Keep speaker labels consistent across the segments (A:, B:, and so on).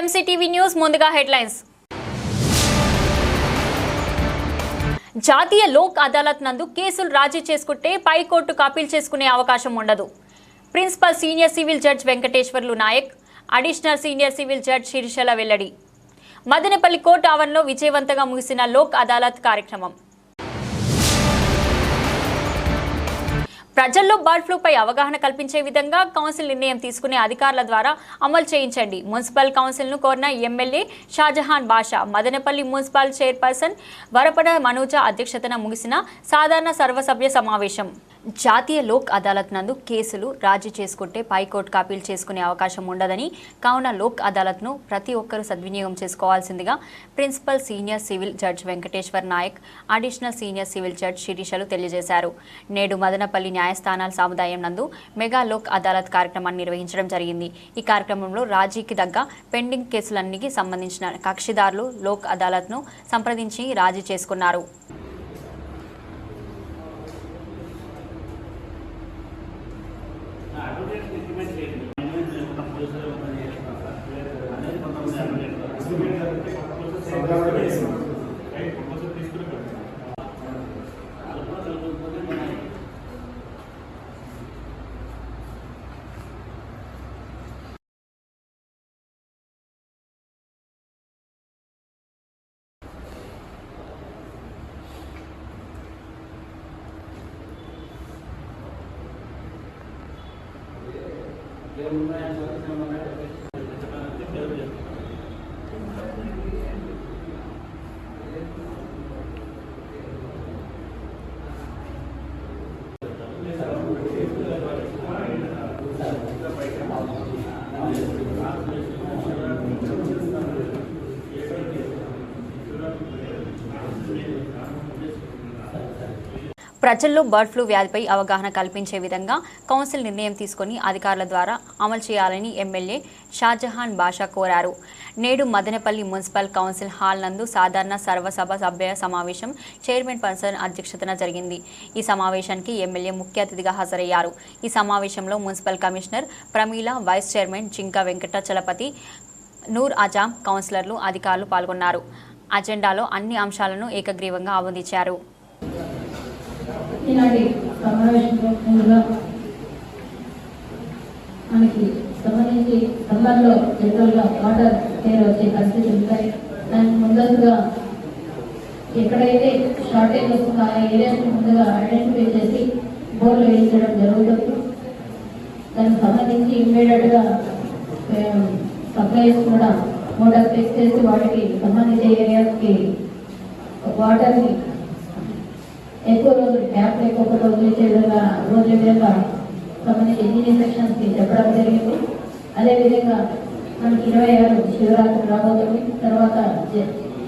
A: MCTV news ముందుగా headlines. జాతీయ లోక్ అదాలత్ నందు కేసులు రాజీ చేసుకుంటే పైకోర్టుకు అప్పీల్ చేసుకునే అవకాశం ఉండదు. Principal senior civil judge Venkateswarlu Nayak, additional senior civil judge శిరీషల వెల్లడి. మదనపల్లి కోర్టు ఆవరణలో విజయవంతంగా ముగిసిన లోక్ అదాలత్ కార్యక్రమం. ప్రజల్లో బర్డ్ ఫ్లూపై అవగాహన కల్పించే విధంగా కౌన్సిల్ నిర్ణయం తీసుకునే అధికారుల ద్వారా అమలు చేయించండి. మున్సిపల్ కౌన్సిల్ను కోరిన ఎమ్మెల్యే షాజహాన్ బాషా. మదనపల్లి మున్సిపల్ చైర్పర్సన్ వరపడ మనోజ అధ్యక్షతన ముగిసిన సాధారణ సర్వసభ్య సమావేశం. జాతీయ లోక్ అదాలత్ నందు కేసులు రాజీ చేసుకుంటే పైకోర్టుకు అప్పీల్ చేసుకునే అవకాశం ఉండదని, కావున లోక్ అదాలత్ను ప్రతి ఒక్కరూ సద్వినియోగం చేసుకోవాల్సిందిగా principal senior civil judge Venkateswar Nayak, additional senior civil judge శిరీషలు తెలియజేశారు. నేడు మదనపల్లి న్యాయస్థానాల సముదాయం నందు మెగా లోక్ అదాలత్ కార్యక్రమాన్ని నిర్వహించడం జరిగింది. ఈ కార్యక్రమంలో రాజీకి దగ్గ పెండింగ్ కేసులన్నిటికీ సంబంధించిన కక్షిదారులు లోక్ అదాలత్ను సంప్రదించి రాజీ చేసుకున్నారు. ప్రజల్లో బర్డ్ ఫ్లూ వ్యాధిపై అవగాహన కల్పించే విధంగా కౌన్సిల్ నిర్ణయం తీసుకుని అధికారుల ద్వారా అమలు చేయాలని ఎమ్మెల్యే షాజహాన్ బాషా కోరారు. నేడు మదనపల్లి మున్సిపల్ కౌన్సిల్ హాల్ నందు సాధారణ సర్వసభ సభ్య సమావేశం చైర్మన్ పర్సన్ అధ్యక్షతన జరిగింది. ఈ సమావేశానికి ఎమ్మెల్యే ముఖ్య అతిథిగా హాజరయ్యారు. ఈ సమావేశంలో municipal commissioner Pramila, vice chairman Jinka Venkata Chalapathi, Noor Azam, కౌన్సిలర్లు, అధికారులు పాల్గొన్నారు. అజెండాలో అన్ని అంశాలను ఏకగ్రీవంగా ఆమోదించారు.
B: ఈనాటి సమావేశంలో ముందుగా మనకి సంబంధించి సమ్మర్లో జనరల్గా వాటర్ కేర్ వచ్చే పరిస్థితి ఉంటాయి. దానికి ముందస్తుగా ఎక్కడైతే షార్టేజ్ వస్తుందో ఆ ఏరియాస్ని ముందుగా ఐడెంటిఫై చేసి బోర్లు వేయించడం జరుగుతుంది. దానికి సంబంధించి ఇమ్మీడియట్గా సప్లైస్ కూడా మోటార్ ఫిక్స్ చేసి వాటికి సంబంధించే ఏరియాస్కి వాటర్ని ఎక్కువ రోజులు గ్యాప్ లేకపోతే వదిలేసే విధంగా సంబంధించి ఇంజనీరింగ్ సెక్షన్స్కి చెప్పడం జరిగింది. అదేవిధంగా మనకి 26 శివరాత్రి రాబోతుంది. తర్వాత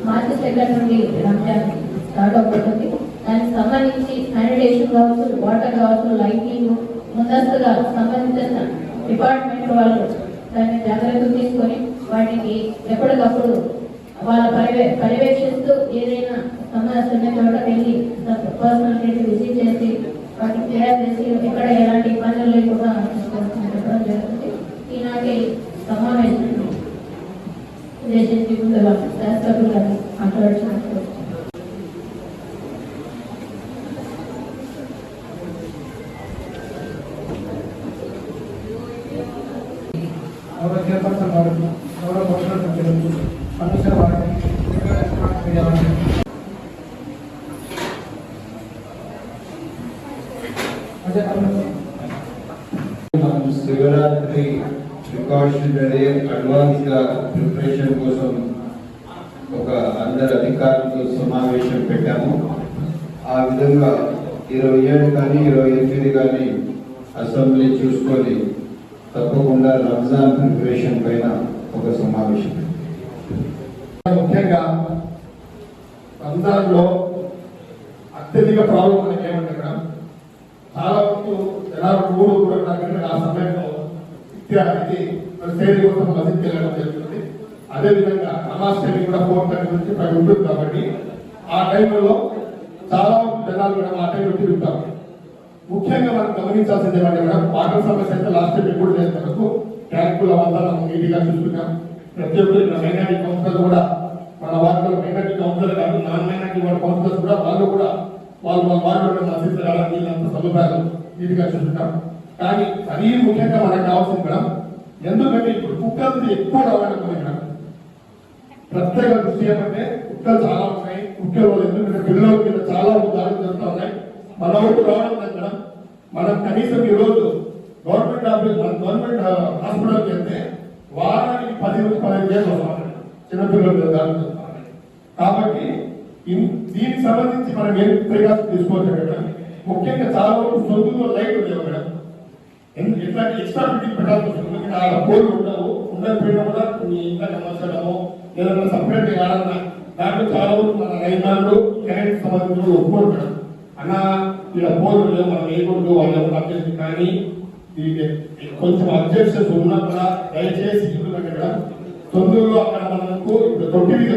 B: మార్చి 2 నుండి రంజాన్ స్టార్ట్ అవుతుంది. దానికి సంబంధించి శానిటేషన్ కావచ్చు, వాటర్ కావచ్చు, లైటింగ్ ముందస్తుగా సంబంధించిన డిపార్ట్మెంట్ వాళ్ళు దాన్ని జాగ్రత్తలు తీసుకొని వాటికి ఎప్పటికప్పుడు వాళ్ళ పర్యవేక్షిస్తూ ఏదైనా సమస్య ఉన్న చోట వెళ్ళి పర్సనల్ విజిట్ చేసి వాటికి తయారు చేసి ఎక్కడ ఎలాంటి ఇబ్బందులు లేకుండా చెప్పడం జరుగుతుంది. ఈనాటి సమావేశం ఉద్దేశించి ముందుగా శాస్త్రజ్ఞులు గారు మాట్లాడుతున్నారు.
C: శివరాత్రి ప్రికాషనరీ అడ్వాన్స్ గా ప్రిపరేషన్ కోసం ఒక అందరు అధికారులతో సమావేశం పెట్టాము. ఆ విధంగా 27 కానీ 28 కానీ అసెంబ్లీ చూసుకొని తప్పకుండా రంజాన్ ప్రిపరేషన్ పైన ఒక సమావేశం.
D: ముఖ్యంగా రంజాన్లో అత్యధిక ప్రాబ్లం మనకి ఏమంటే చాలా వరకు జనాలు ఊరు కూడా ఆ సమయంలో ఇత్యాది సేవ కోసం మసీద్కి వెళ్ళడం జరుగుతుంది. అదేవిధంగా నమాజ్ టైం కూడా 4:30 నుంచి 5 ఉంటుంది కాబట్టి ఆ టైంలో చాలా జనాలు కూడా ఆ టైంలో తిరుగుతారు. ముఖ్యంగా మనం గమనించాల్సింది ఏమంటే వాటర్ సమస్య అయితే లాస్ట్ టైం ఎప్పుడు లేదు. మనకు ట్యాంకుల వల్ల మనం నీటిగా చూసుకున్నాం. ప్రతి ఒక్కరు మైనారిటీ కౌన్సిలర్ కూడా మన వార్డులో మైనారిటీ కౌన్సిలర్ కాదు, నాన్ మైనారిటీ వార్డు కౌన్సిలర్స్ కూడా వాళ్ళు వాళ్ళ వార్డులో నశించడానికి వీళ్ళంతా సదుపాయాలు నీటిగా చూస్తుంటాం. కానీ అది ముఖ్యంగా మనకు కావాల్సింది మేడం, ఎందుకంటే ఇప్పుడు కుక్కలు ఎక్కువ రావడం మేడం. ప్రత్యేక దృష్టి ఏమంటే కుక్కలు చాలా ఉన్నాయి. కుక్కలు ఎందుకంటే పిల్లల మీద చాలా దాడులు జరుగుతూ ఉన్నాయి. మన ఊరు రావడం లేదు మేడం. మనం కనీసం ఈ రోజు గవర్నమెంట్ హాస్పిటల్కి వెళ్తే వారానికి 10 నుంచి 15 కేసులు వస్తాం చిన్నపిల్లల మీద దాడులు జరుగుతున్నాయి. కాబట్టి దీనికి సంబంధించి మనం ఏం ప్రికాషన్ తీసుకోవచ్చు మేడం. ముఖ్యంగా చాలా వరకు సొంతలో లైట్ లేవు మేడం. ఇట్లాంటి ఎక్స్ట్రా ఫిట్టింగ్ పెట్టాల్సి వస్తుంది. ఎందుకంటే ఆడ పోలు ఉండకపోయినా కూడా మీ ఇంట్లో సమస్యలము ఏదైనా సపరేట్ కావాలన్నా దాంట్లో చాలా వరకు మన రైతాంలు కరెంట్ సంబంధించిన ఒప్పుకుంటాడు. అన్న ఇలా పోలు లేవు మనం వేయకూడదు వాళ్ళు అభ్యర్థి, కానీ కొంచెం అబ్జెక్షన్స్ ఉన్నా కూడా దయచేసి ఇల్లు పెట్టడం. తొందరలో అక్కడ మనకు ఇప్పుడు తొట్టి వీధి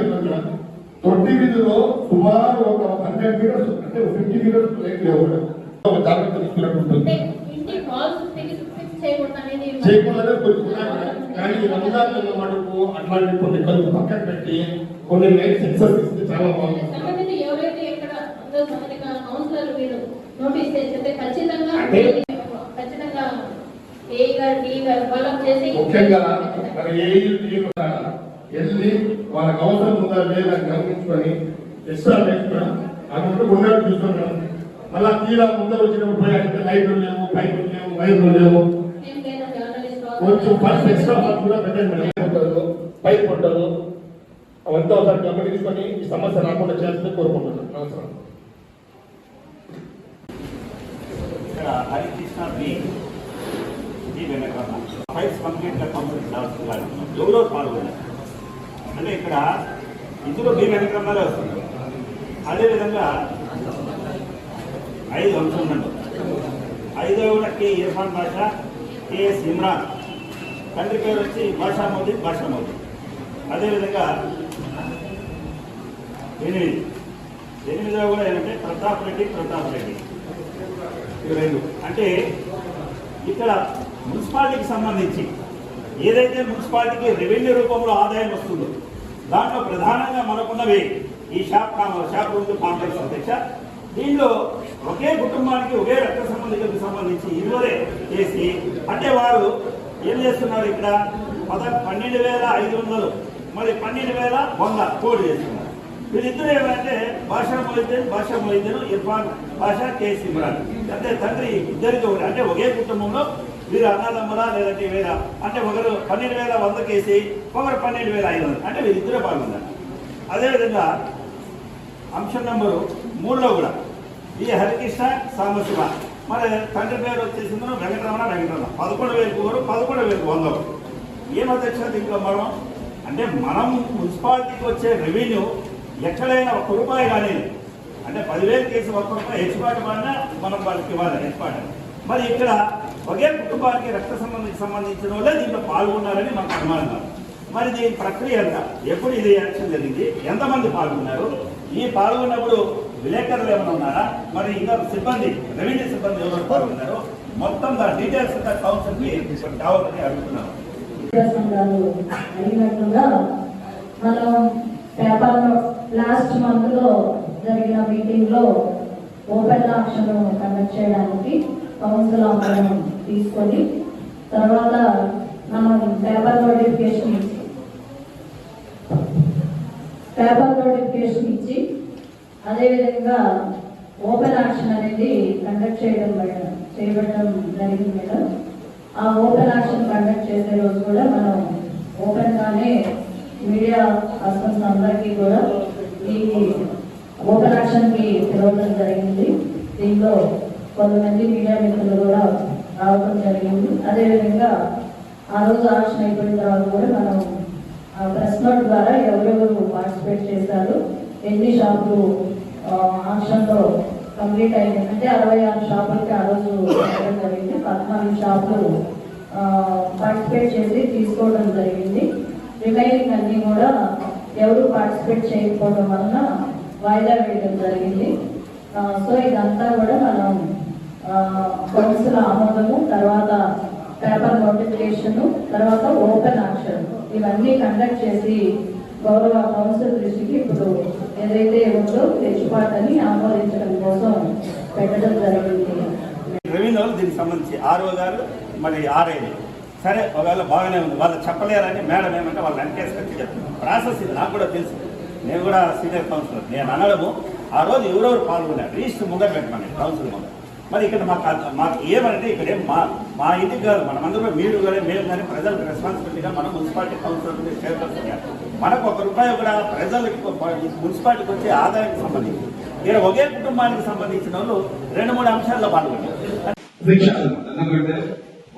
D: తొట్టి వీధిలో సుమారు ఒక 100 మీటర్స్ అంటే 50 మీటర్స్ లైట్ లేవు మేడం. జాగ్రత్త తీసుకున్నట్టు ఉంటుంది. చేయకూడదే కొన్ని కానీ రంజాన్ మటుకు అట్లాంటి కొన్ని కొంచెం పక్కన పెట్టి కొన్ని లైట్ సెన్సర్స్ ఇస్తే చాలా బాగుంటుంది. ముఖ్యంగా మన వెళ్ళి వాళ్ళకి అవసరం ఉందా లేదా గమనించుకొని ఎక్స్ట్రా నేర్చుకోవడం అన్నట్టు ఉన్నట్టు చూస్తున్నాం. మళ్ళా తీరా ముందర వచ్చినప్పుడు పోయి అంటే లైట్లు లేవు, పైపులు లేవు, వైర్లు లేవు, కొంచెం ఫస్ట్ ఎక్స్ట్రా ఫస్ట్ కూడా పెట్టండి. పైప్ ఉండదు, అవంతా ఒకసారి గమనించుకొని ఈ సమస్య రాకుండా చేస్తే కోరుకుంటున్నాను. అవసరం
E: ఇక్కడ హరికృష్ణ ఎవరో పాల్గొన్నారు అంటే ఇక్కడ ఇందులో బి వెనక్రమాలే వస్తుంది. అదేవిధంగా 5 అంశం అండి. 5వ కే ఇర్ఫాన్ బాషా, కేఎస్ ఇమ్రాన్, తండ్రి పేరు వచ్చి బాషా మౌదీ. అదేవిధంగా 8వ కూడా ఏంటంటే ప్రతాప్ రెడ్డి. ఇవి 2 అంటే ఇక్కడ మున్సిపాలిటీకి సంబంధించి ఏదైతే మున్సిపాలిటీకి రెవెన్యూ రూపంలో ఆదాయం వస్తుందో దాంట్లో ప్రధానంగా మనకున్నవి ఈ షాప్ రూమ్ కాంప్లెక్స్ అధ్యక్ష. దీనిలో ఒకే కుటుంబానికి ఒకే రక్త సంబంధికులకు సంబంధించి 20 చేసి అంటే వారు ఏం చేస్తున్నారు ఇక్కడ 12,500 మరి 12,100 కోడ్ చేస్తున్నారు. వీళ్ళిద్దరు ఏమంటే బాషా మొయిద్దీన్ ఇర్ఫాన్ బాషా, కేఎస్ ఇమ్రాన్. అంటే తండ్రి ఇద్దరికి ఒకటి అంటే ఒకే కుటుంబంలో వీరు అన్నదమ్ములా లేదంటే వేరే అంటే ఒకరు 12,100 కేసి ఒకరు 12,500 అంటే వీరిద్దరే పాల్గొన్నారు. అదేవిధంగా అంశం నెంబరు 3లో కూడా ఈ హరికృష్ణ సాంబశివ మరి తండ్రి పేరు వచ్చేసిందో వెంకటరమణ 11,000 ఒకరు 11,100. ఏమధ్యక్ష దీంట్లో మనం మున్సిపాలిటీకి వచ్చే రెవెన్యూ ఎక్కడైనా ₹1 కానీ అంటే 10,000 కేసు ₹1 హెచ్చుబాటు పడినా మనం వాళ్ళకి ఇవ్వాలి హెచ్చుబాటు. మరి ఇక్కడ ఒకే కుటుంబానికి రక్త సంబంధించిన వాళ్ళే దీంట్లో పాల్గొన్నారని మనకు అనుమానంగా. మరి దీని ప్రక్రియ ఎంత, ఎప్పుడు ఇది యాక్షన్ జరిగింది, ఎంతమంది పాల్గొన్నారు, ఈ పాల్గొన్నప్పుడు విలేకరులు ఏమైనా ఉన్నారా, మరి ఇంకా రెవెన్యూ సిబ్బంది ఎవరు పాల్గొన్నారు, మొత్తం దాని డీటెయిల్స్ కౌన్సిల్కి కావాలని అడుగుతున్నారు.
B: మనం పేపర్లో లాస్ట్ మంత్ లో జరిగిన మీటింగ్ లో ఓపెన్ ఆక్షన్ కండక్ట్ చేయడానికి కౌన్సిల్ ఆఫర్ తీసుకొని తర్వాత మనం పేపర్ నోటిఫికేషన్ ఇచ్చి అదేవిధంగా ఓపెన్ ఆక్షన్ అనేది కండక్ట్ చేయబడడం జరిగింది మేడం. ఆ ఓపెన్ ఆక్షన్ కండక్ట్ చేసే రోజు కూడా మనం ఓపెన్ గానే మీడియా పర్సన్స్ అందరికీ కూడా ఈ ఓపెన్ ఆక్షన్ కి పిలవడం జరిగింది. దీంట్లో కొంతమంది మీడియా మిత్రులు కూడా రావడం జరిగింది. అదేవిధంగా ఆ రోజు ఆక్షన్ అయిపోయిన తర్వాత కూడా మనం ప్రెస్ నోట్ ద్వారా ఎవరెవరు పార్టిసిపేట్ చేశారు, ఎన్ని షాపులు ఆక్షన్లో కంప్లీట్ అయింది అంటే 66 షాపులకి ఆ రోజు చేయడం జరిగింది. 14 షాపులు పార్టిసిపేట్ చేసి తీసుకోవడం జరిగింది. రిమైనింగ్ అన్ని కూడా ఎవరు పార్టిసిపేట్ చేయకపోవడం వలన వాయిదా వేయడం జరిగింది. సో ఇదంతా కూడా మనం కౌన్సిల్ ఆమోదము, తర్వాత పేపర్ నోటిఫికేషన్, తర్వాత ఓపెన్ ఆక్షన్ ఇవన్నీ కండక్ట్ చేసి గౌరవ కౌన్సిల్ దృష్టికి ఇప్పుడు ఏదైతే ఉందో తెచ్చుపాటని ఆమోదించడం కోసం పెట్టడం జరిగింది.
E: రెవెన్యూ దీనికి సంబంధించి ఆర్ఓ గారు మరి ఆర్ఐని సరే ఒకవేళ బాగానే ఉంది వాళ్ళు చెప్పలేరని మేడం ఏమంటే వాళ్ళు వెనకేసుకొచ్చి చెప్తున్నారు. ప్రాసెస్ ఇది నాకు కూడా తెలుసు, నేను కూడా సీనియర్ కౌన్సిలర్. నేను అనడము ఆ రోజు ఎవరెవరు పాల్గొన్నారు రిజిస్టర్ ముందర పెట్టమని కౌన్సిల్ ముందర. మరి ఇక్కడ మాకు ఏమంటే ఇక్కడ మా ఇంటికి కాదు, మనమందరూ మీరు కానీ మేము కానీ ప్రజలకు రెస్పాన్సిబిలిటీగా మనం మున్సిపాలిటీ కౌన్సిలర్ చేరుకుంటున్నాం. మనకు ₹1 కూడా ప్రజలకు మున్సిపాలిటీకి వచ్చే ఆదాయానికి సంబంధించి ఇక్కడ ఒకే కుటుంబానికి సంబంధించిన వాళ్ళు 2-3 అంశాల్లో పాల్గొన్నారు.
C: ఎందుకంటే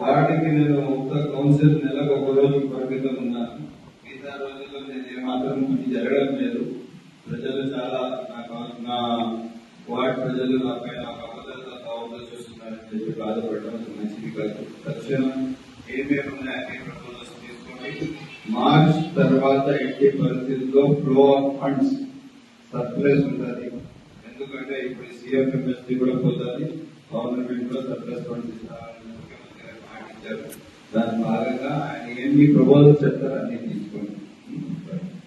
C: వాటికి నేను ఒక కౌన్సిల్ నెలకు ఒక రోజు పరిమితం ఉన్నాను. మిగతా రోజుల్లో నేను ఏమాత్రం జరగడం లేదు. ప్రజలు చాలా నా వార్డ్ ప్రజలు నా పైన అబద్ధాలతో కావాలని చూస్తున్నారని చెప్పి బాధపడడం మంచిది కాదు. తక్షణం ఏమేమి ఉన్నాయని ప్రపోజల్స్ తీసుకొని మార్చ్ తర్వాత ఎట్టి పరిస్థితుల్లో ఫ్లో ఆఫ్ ఫండ్స్ సర్ప్లస్ ఉంటుంది. ఎందుకంటే ఇప్పుడు CFMSD కూడా పోతుంది, గవర్నమెంట్ కూడా సర్ప్లస్ ఫండ్స్ ఇస్తారని ముఖ్యమంత్రి గారు మాటించారు. దాని భాగంగా ఆయన ఎన్ని ప్రపోజల్స్ చెప్తారో అన్ని తీసుకోండి.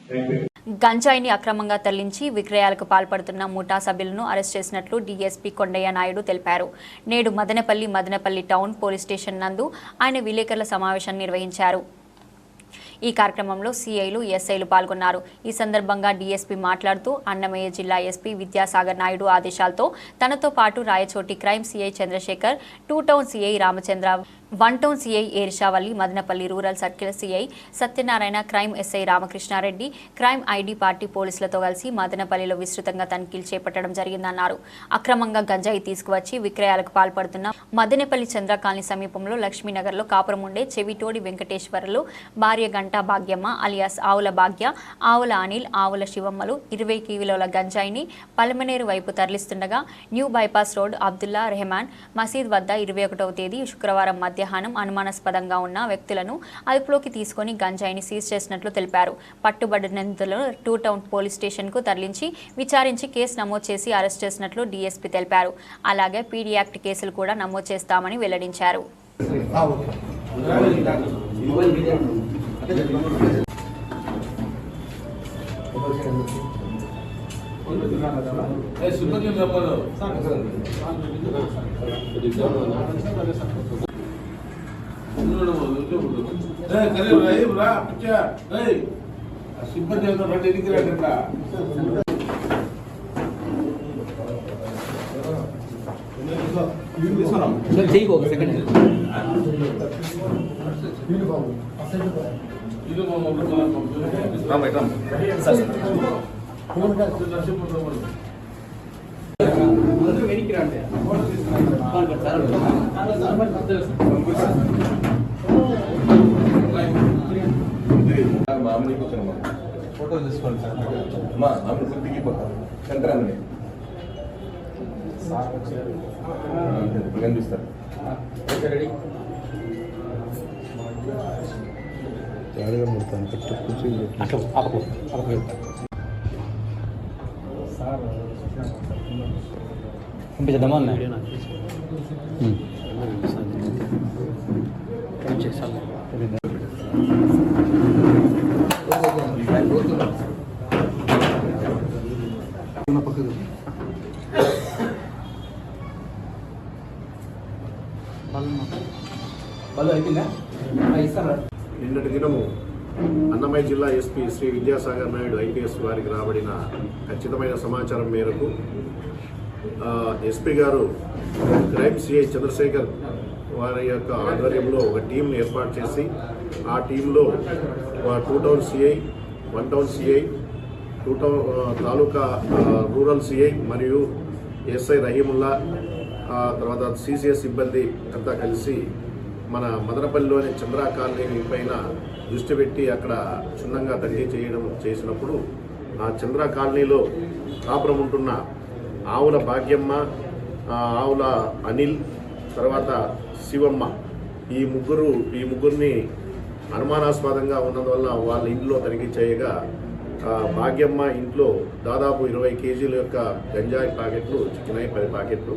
C: Thank you.
A: గంజాయిని అక్రమంగా తరలించి విక్రయాలకు పాల్పడుతున్న ముఠా సభ్యులను అరెస్ట్ చేసినట్లు డీఎస్పీ కొండయ్య నాయుడు తెలిపారు. నేడు మదనపల్లి టౌన్ పోలీస్ స్టేషన్ నందు ఆయన విలేకరుల సమావేశాన్ని నిర్వహించారు. ఈ కార్యక్రమంలో సిఐలు, ఎస్ఐలు పాల్గొన్నారు. ఈ సందర్భంగా డీఎస్పీ మాట్లాడుతూ అన్నమయ్య జిల్లా ఎస్పీ విద్యాసాగర్ నాయుడు ఆదేశాలతో తనతో పాటు Rayachoti crime CI Chandrasekhar, 2 town CI Ramachandra, 1 town CI Ershavalli, Madanapalle rural circle CI Satyanarayana, crime SI Ramakrishna Reddy, crime ID party పోలీసులతో కలిసి మదనపల్లిలో విస్తృతంగా తనిఖీలు చేపట్టడం జరిగిందన్నారు. అక్రమంగా గంజాయి తీసుకువచ్చి విక్రయాలకు పాల్పడుతున్న మదనపల్లి చంద్ర కాలనీ సమీపంలో లక్ష్మీనగర్లో కాపురం ఉండే చెవిటోడి వెంకటేశ్వర్లు భార్య గంటా భాగ్యమ్మ అలియాస్ ఆవుల భాగ్య, ఆవుల అనిల్, ఆవుల శివమ్మలు 20 కిలోల గంజాయిని పలమనేరు వైపు తరలిస్తుండగా new bypass road Abdullah Rehman మసీద్ వద్ద 21వ తేదీ శుక్రవారం మధ్యాహ్నం అనుమానాస్పదంగా ఉన్న వ్యక్తులను అదుపులోకి తీసుకుని గంజాయిని సీజ్ చేసినట్లు తెలిపారు. పట్టుబడిన నిందితులను 2 టౌన్ పోలీస్ స్టేషన్కు తరలించి విచారించి కేసు నమోదు చేసి అరెస్ట్ చేసినట్లు డీఎస్పీ తెలిపారు. అలాగే పీడీ యాక్ట్ కేసులు కూడా నమోదు చేస్తామని వెల్లడించారు.
F: సిబ్బంది ఎన్నికలంట మామూలు ఫోటో తీసుకోండి సార్. మా మామూలు గుర్తికి శంకరాన్ని కనిపిస్తారు. రెడీ
G: పంపించదమ్మా
H: నిన్నటి దినము అన్నమయ్య జిల్లా ఎస్పీ శ్రీ విద్యాసాగర్ నాయుడు ఐపీఎస్ వారికి రాబడిన ఖచ్చితమైన సమాచారం మేరకు ఎస్పీ గారు క్రైమ్ సిఐ చంద్రశేఖర్ వారి యొక్క ఆధ్వర్యంలో ఒక టీంను ఏర్పాటు చేసి ఆ టీంలో 2 town CI, 1 town CI, 2 town taluka rural CI మరియు ఎస్ఐ రహీముల్లా, తర్వాత సిసిఎస్ సిబ్బంది అంతా కలిసి మన మదనపల్లిలోని చంద్ర కాలనీ పైన దృష్టి పెట్టి అక్కడ క్షుణ్ణంగా తనిఖీ చేసినప్పుడు ఆ చంద్ర కాలనీలో కాపురం ఉంటున్న ఆవుల భాగ్యమ్మ, ఆవుల అనిల్, తర్వాత శివమ్మ ఈ ముగ్గురిని అనుమానాస్పదంగా ఉన్నందువల్ల వాళ్ళ ఇంట్లో తనిఖీ చేయగా భాగ్యమ్మ ఇంట్లో దాదాపు 20 కేజీల యొక్క గంజాయి ప్యాకెట్లు చిక్కినాయి, 10 ప్యాకెట్లు.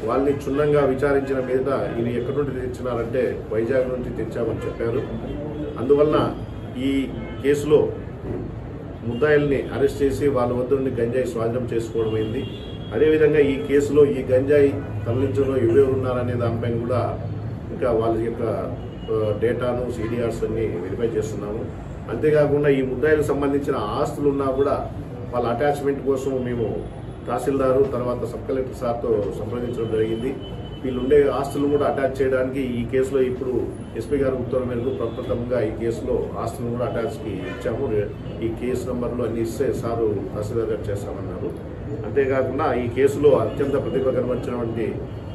H: వాళ్ళని క్షుణ్ణంగా విచారించిన మీద ఇది ఎక్కడి నుండి తెచ్చినారంటే వైజాగ్ నుంచి తెచ్చామని చెప్పారు. అందువలన ఈ కేసులో ముద్దాయిల్ని అరెస్ట్ చేసి వాళ్ళ వద్ద నుండి గంజాయి స్వాధీనం చేసుకోవడం అయింది. అదేవిధంగా ఈ కేసులో ఈ గంజాయి తరలించడంలో ఎవరెవరు ఉన్నారనే దానిపైన కూడా ఇంకా వాళ్ళ యొక్క డేటాను సిడిఆర్స్ అన్ని వెరిఫై చేస్తున్నాము. అంతేకాకుండా ఈ ముద్దాయిలకు సంబంధించిన ఆస్తులు ఉన్నా కూడా వాళ్ళ అటాచ్మెంట్ కోసం మేము తహసీల్దారు తర్వాత సబ్ కలెక్టర్ సార్తో సంప్రదించడం జరిగింది. వీళ్ళుండే ఆస్తులను కూడా అటాచ్ చేయడానికి ఈ కేసులో ఇప్పుడు ఎస్పీ గారి ఉత్తర్వుల మేరకు ప్రప్రథమంగా ఈ కేసులో ఆస్తులను కూడా అటాచ్కి ఇచ్చాము. ఈ కేసు నెంబర్లు అన్ని ఇస్తే సారు తహసీల్దార్ గారు చేస్తామన్నారు. అంతేకాకుండా ఈ కేసులో అత్యంత ప్రతిభ కనబరిచినటువంటి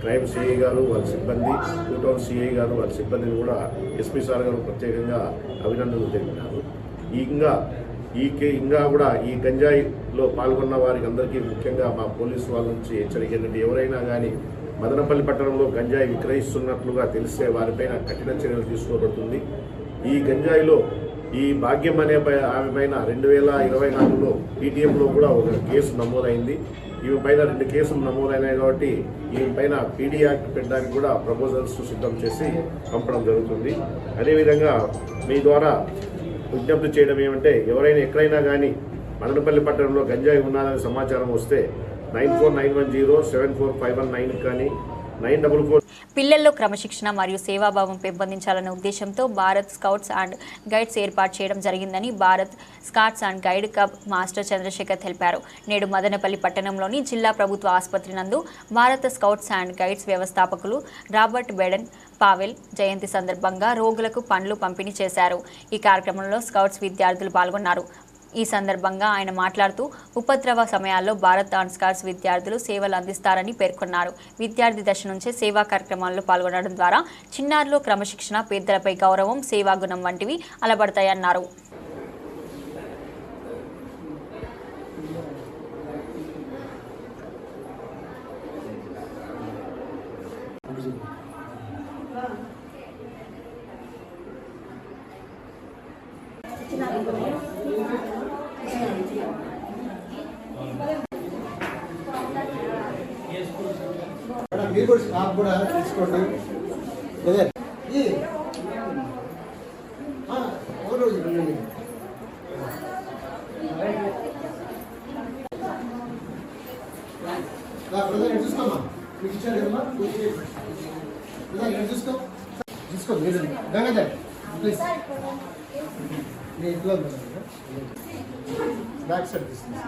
H: క్రైమ్ సిఐ గారు వాళ్ళ సిబ్బంది, 2 టౌన్ సిఐ గారు వాళ్ళ సిబ్బందిని కూడా ఎస్పీ సార్ గారు ప్రత్యేకంగా అభినందనలు తెలిపినారు. ఇంకా కూడా ఈ గంజాయిలో పాల్గొన్న వారికి అందరికీ ముఖ్యంగా మా పోలీసు వాళ్ళ నుంచి హెచ్చరిక ఏంటంటే ఎవరైనా కానీ మదనపల్లి పట్టణంలో గంజాయి విక్రయిస్తున్నట్లుగా తెలిస్తే వారిపైన కఠిన చర్యలు తీసుకోబడుతుంది. ఈ గంజాయిలో ఈ భాగ్యం అనే ఆమె పైన 2024లో పీటీఎంలో కూడా ఒక కేసు నమోదైంది. ఈమె పైన 2 కేసులు నమోదైనాయి కాబట్టి ఈమె పైన పీడీ యాక్ట్ పెట్టడానికి కూడా ప్రపోజల్స్ సిద్ధం చేసి పంపడం జరుగుతుంది. అదేవిధంగా మీ ద్వారా విజ్ఞప్తి చేయడం ఏమంటే ఎవరైనా ఎక్కడైనా కానీ మదనపల్లి పట్టణంలో గంజాయి ఉన్నదని సమాచారం వస్తే 9490745119 కానీ 944.
A: పిల్లల్లో క్రమశిక్షణ మరియు సేవాభావం పెంపొందించాలనే ఉద్దేశంతో భారత్ స్కౌట్స్ అండ్ గైడ్స్ ఏర్పాటు చేయడం జరిగిందని Bharat scouts and guide cub master Chandrasekhar తెలిపారు. నేడు మదనపల్లి పట్టణంలోని జిల్లా ప్రభుత్వ ఆసుపత్రి నందు భారత స్కౌట్స్ అండ్ గైడ్స్ వ్యవస్థాపకులు రాబర్ట్ బెడెన్ పావెల్ జయంతి సందర్భంగా రోగులకు పండ్లు పంపిణీ చేశారు. ఈ కార్యక్రమంలో స్కౌట్స్ విద్యార్థులు పాల్గొన్నారు. ఈ సందర్భంగా ఆయన మాట్లాడుతూ ఉపద్రవ సమయాల్లో భారత్ అండ్ స్కౌట్స్ విద్యార్థులు సేవలు అందిస్తారని పేర్కొన్నారు. విద్యార్థి దశ నుంచే సేవా కార్యక్రమాల్లో పాల్గొనడం ద్వారా చిన్నారులు క్రమశిక్షణ, పేదలపై గౌరవం, సేవాగుణం వంటివి అలవడతాయన్నారు.
I: మీరు కూడా స్టాప్ కూడా తీసుకోండి. చూసుకోమ్మా, మీకు ఇచ్చారు కదమ్మా, చూసుకో చూసుకో. మీరు గంగాధర్ ప్లీజ్ మీ ఇంట్లో బ్యాక్ సైడ్ తీసుకుంది.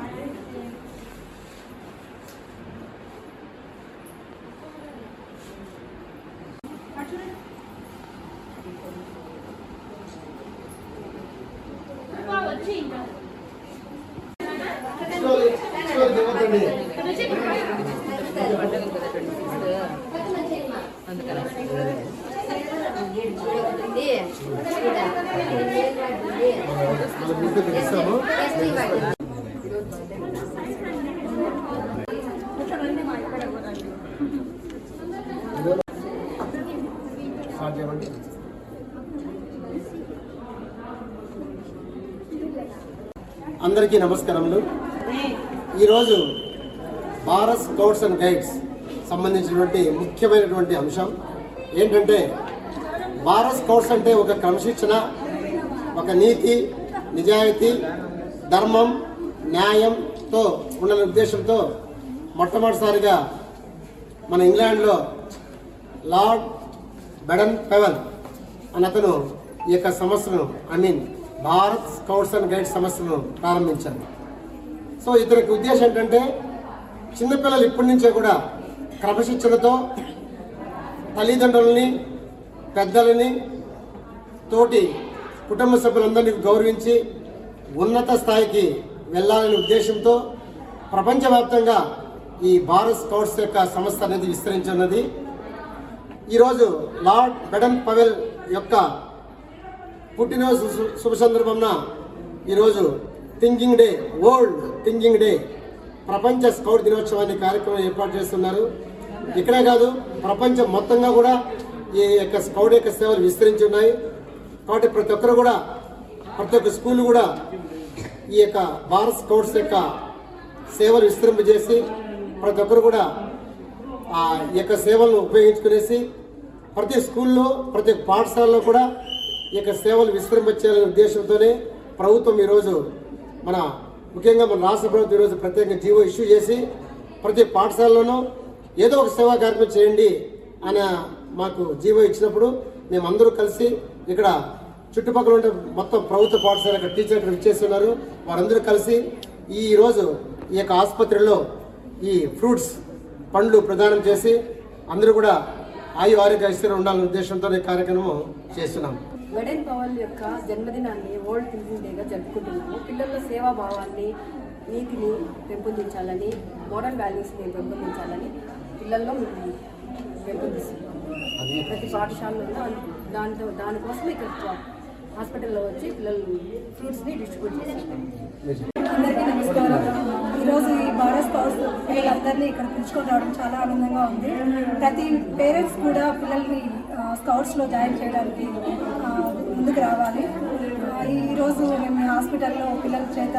I: అందరికీ నమస్కారములు. ఈరోజు భారత్ స్కౌట్స్ అండ్ గైడ్స్ సంబంధించినటువంటి ముఖ్యమైనటువంటి అంశం ఏంటంటే, భారత్ స్కౌట్స్ అంటే ఒక క్రమశిక్షణ, ఒక నీతి, నిజాయితీ, ధర్మం, న్యాయంతో ఉన్న ఉద్దేశంతో మొట్టమొదటిసారిగా మన ఇంగ్లాండ్లో లార్డ్ బెడన్ పెవెల్ అతను ఈ యొక్క సంస్థను భారత్ స్కౌట్స్ అండ్ గైడ్స్ సంస్థను ప్రారంభించారు. సో ఇతనికి ఉద్దేశం ఏంటంటే, చిన్నపిల్లలు ఇప్పటి నుంచే కూడా క్రమశిక్షణతో తల్లిదండ్రులని, పెద్దలని, తోటి కుటుంబ సభ్యులందరినీ గౌరవించి ఉన్నత స్థాయికి వెళ్ళాలనే ఉద్దేశంతో ప్రపంచవ్యాప్తంగా ఈ భారత్ స్కౌట్స్ యొక్క సంస్థ అనేది విస్తరించున్నది. ఈరోజు లార్డ్ బెడన్ పవెల్ యొక్క పుట్టినరోజు శుభ సందర్భంన ఈరోజు thinking day, world thinking day, ప్రపంచ స్కౌట్ దినోత్సవాన్ని కార్యక్రమం ఏర్పాటు చేస్తున్నారు. ఇక్కడే కాదు, ప్రపంచం మొత్తంగా కూడా ఈ యొక్క స్కౌట్ యొక్క సేవలు విస్తరించి ఉన్నాయి. కాబట్టి ప్రతి ఒక్కరు కూడా, ప్రతి ఒక్క స్కూల్ కూడా ఈ యొక్క భారత్ స్కౌట్స్ యొక్క సేవలు విస్తరింపజేసి ప్రతి ఒక్కరు కూడా ఆ యొక్క సేవలను ఉపయోగించుకునేసి ప్రతి స్కూల్లో, ప్రతి పాఠశాలలో కూడా ఈ యొక్క సేవలు విస్తరింపచేయాలనే ఉద్దేశంతోనే ప్రభుత్వం ఈరోజు ముఖ్యంగా మన రాష్ట్ర ప్రభుత్వం ఈరోజు ప్రత్యేకంగా జీవో ఇష్యూ చేసి ప్రతి పాఠశాలలోనూ ఏదో ఒక సేవా కార్యక్రమం చేయండి అని మాకు జీవో ఇచ్చినప్పుడు మేమందరూ కలిసి ఇక్కడ చుట్టుపక్కల ఉండే మొత్తం ప్రభుత్వ పాఠశాల టీచర్ ఇక్కడ ఇచ్చేస్తున్నారు. వారందరూ కలిసి ఈరోజు ఈ యొక్క ఆసుపత్రిలో ఈ ఫ్రూట్స్ పండ్లు ప్రదానం చేసి అందరూ కూడా ఆరోగ్య ఐశ్వర్యం ఉండాలనే ఉద్దేశంతో ఈ కార్యక్రమం చేస్తున్నాం.
J: బడెన్ పవన్ యొక్క జన్మదినాన్ని వరల్డ్ థింకింగ్ డేగా జరుపుకుంటున్నాము. పిల్లల్లో సేవాభావాన్ని, నీతిని పెంపొందించాలని, మోరల్ వాల్యూస్ని పెంపొందించాలని పిల్లల్లో పెంపొందిస్తున్నాము. ప్రతి పాఠశాలలో దానికోసం ఇక్కడ హాస్పిటల్లో వచ్చి పిల్లలు ఫ్రూట్స్ని డిస్ట్రిబ్యూట్ చేస్తున్నాం.
K: అందరికీ నమస్కారం. ఈరోజు ఈ భారత్ స్కౌట్స్ పిల్లలందరినీ ఇక్కడ పిలుచుకొని రావడం చాలా ఆనందంగా ఉంది. ప్రతి పేరెంట్స్ కూడా పిల్లల్ని స్కౌట్స్లో జాయిన్ చేయడానికి ముందుకు రావాలి. ఈరోజు మేము హాస్పిటల్లో పిల్లల చేత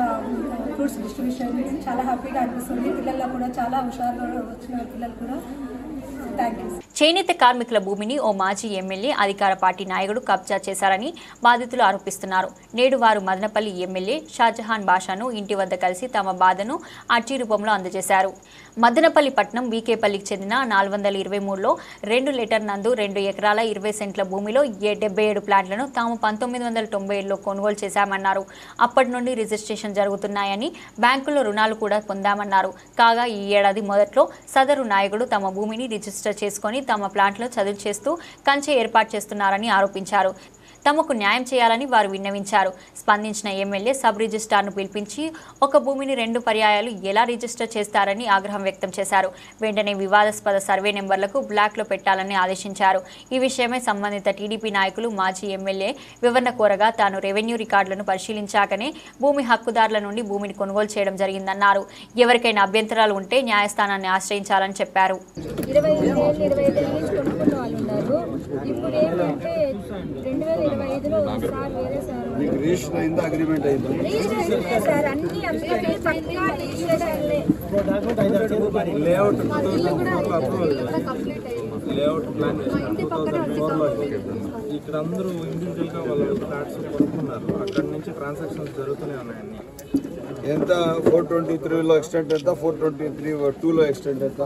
K: ఫ్రూట్స్ డిస్ట్రిబ్యూషన్ చాలా హ్యాపీగా అనిపిస్తుంది. పిల్లల్లో కూడా చాలా హుషారుగా వచ్చిన పిల్లలు కూడా.
A: చేనేత కార్మికుల భూమిని ఓ మాజీ ఎమ్మెల్యే అధికార పార్టీ నాయకుడు కబ్జా చేశారని బాధితులు ఆరోపిస్తున్నారు. నేడు వారు మదనపల్లి ఎమ్మెల్యే షాజహాన్ బాషాను ఇంటి వద్ద కలిసి తమ బాధను అర్జీ రూపంలో అందజేశారు. మదనపల్లి పట్టణం వీకేపల్లికి చెందిన 423లో 2 లీటర్ నందు 2 ఎకరాల 20 సెంట్ల భూమిలో 77 ప్లాంట్లను తాము 1997లో కొనుగోలు చేశామన్నారు. అప్పటి నుండి రిజిస్ట్రేషన్ జరుగుతున్నాయని, బ్యాంకుల్లో రుణాలు కూడా పొందామన్నారు. కాగా ఈ ఏడాది మొదట్లో సదరు నాయకుడు తమ భూమిని రిజిస్టర్ చేసుకొని తమ ప్లాంట్లో చదువు చేస్తూ కంచె ఏర్పాటు చేస్తున్నారని ఆరోపించారు. తమకు న్యాయం చేయాలని వారు విన్నవించారు. స్పందించిన ఎమ్మెల్యే సబ్ రిజిస్ట్రార్ను పిలిపించి ఒక భూమిని 2 పర్యాయాలు ఎలా రిజిస్టర్ చేస్తారని ఆగ్రహం వ్యక్తం చేశారు. వెంటనే వివాదాస్పద సర్వే నెంబర్లకు బ్లాక్లో పెట్టాలని ఆదేశించారు. ఈ విషయమై సంబంధిత టీడీపీ నాయకులు మాజీ ఎమ్మెల్యే వివరణ కోరగా తాను రెవెన్యూ రికార్డులను పరిశీలించాకనే భూమి హక్కుదారుల నుండి భూమిని కొనుగోలు చేయడం జరిగిందన్నారు. ఎవరికైనా అభ్యంతరాలు ఉంటే న్యాయస్థానాన్ని ఆశ్రయించాలని చెప్పారు.
L: 25 నుంచి కొనుక్కున్న వాళ్ళు ఉన్నారు. ఇప్పుడు ఏంటంటే 2025లో సార్ వేరే సార్
C: రిజిస్టర్ అయిందా, అగ్రిమెంట్ అయిందా?
L: రిజిస్ట్రేషన్ సార్ అన్ని అందరికీ పక్కా రిజిస్ట్రేషన్లే.
F: లేఅవుట్
L: ఇల్లు కూడా కంప్లీట్ అయ్యింది.
F: లేఅవుట్ ప్లాన్
L: ఇంటి పక్కనే వచ్చి
F: ఇక్కడ అందరూ ఇండివిజువల్గా వాళ్ళు ఫ్లాట్స్ కొనుక్కున్నారు. అక్కడ నుంచి ట్రాన్సాక్షన్స్ జరుగుతూనే ఉన్నాయన్నీ.
C: ఎంత 423లో ఎక్స్టెంట్ ఎంత, 423(2)లో ఎక్స్టెంట్ ఎంత?